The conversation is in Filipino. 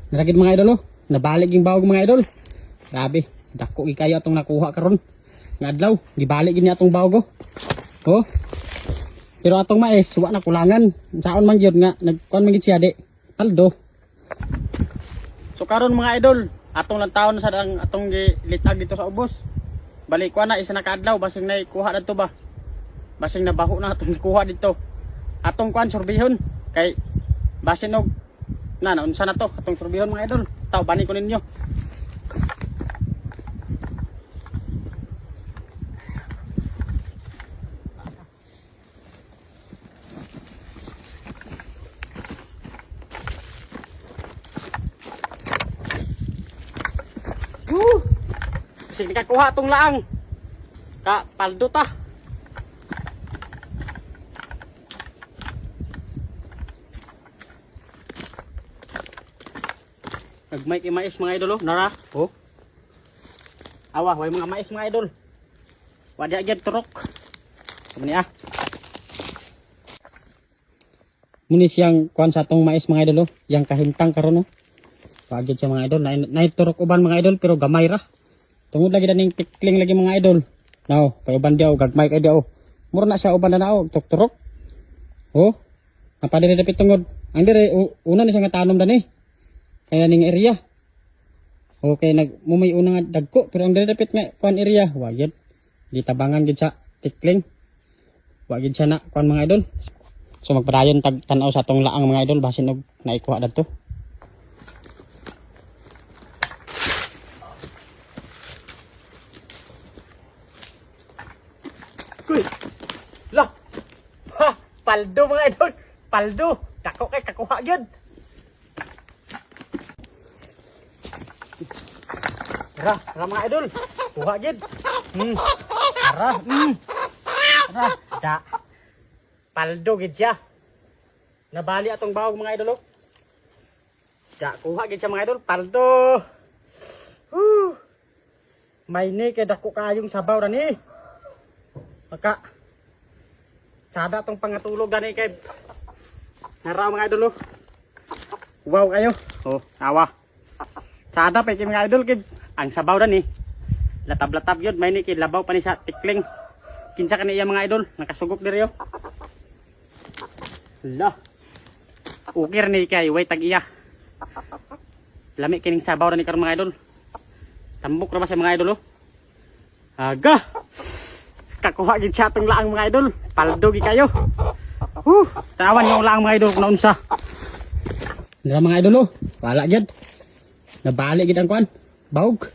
Naragid mga idol oh. Nabalik yung bawog mga idol. Grabe, dako kayo atong nakuha karon. Nga adlaw, gibalik gid niya atong bawog oh. Oh. Pero atong mais, wa na kulangan. Saon man gyud nga nagkuan man gid siya di. Paldo. So karon mga idol, atong lang taon sa atong gilitag dito sa ubos. Balik ko na isa na kaadlaw basing na kuha dito ba. Basing nabaho na atong kuha dito. Atong kuan sorbihon kay basin og unsa na to atong sorbihon mga idol. Taw bani ko ninyo. Sige kakuha tong laang. Ka paldo ta. Nagmay kay mais mga idol oh. Nara. Oh. Awa, way mga mais mga idol. Wadi agad turok. Muni ah. Muni siyang kuan sa tong mais mga idol oh. Yang kahintang karon oh. Wagid siya mga idol. Nay turok uban mga idol pero gamay ra. Tungod lagi daning tikling lagi mga idol. Now, payuban diaw gagmay kay diaw. Mura na siya uban na nao turok. Oh. Napadiri dapit tungod. Ang dire una ni siya nga tanom dani. Kaya ning area. Okay, mumay una nga dagko pero ang dire dapit nga kuan area, wagid. Gitabangan gid sa tikling. Wagid siya na kuan mga idol. So magpadayon tan-aw sa tong laang mga idol basin og naikuha dadto. Kuy. Lah. Ha, paldo mga idol. Paldo. Dako kay kakuha gyud. Tara mga idol. Kuha gid. Tara. Tara. Da. Paldo gid siya. Nabali atong bawog mga idol. Da, kuha gid siya mga idol. Paldo. May ni kay dako kayong sabaw ra ni. Maka sada tong pangatulog gani kay nara mga idol. Wow kayo. Oh, awa. Sada pa kay mga idol kay ang sabaw ra ni latab-latab yun, may ni kilabaw pa ni sa tikling. Kinsa kaniya mga idol, nakasugok diri yo. Hala. Ukir ni kay way tag iya. Lami kining sabaw ra ni karon mga idol. Tambok ra ba sa mga idol oh. Aga. Kakuha gid siya tong laang mga idol. Paldo gi kayo. Tawan yung laang mga idol kung naunsa. Nara mga idol oh. Wala gid. Nabali gid ang kuan. Bawog.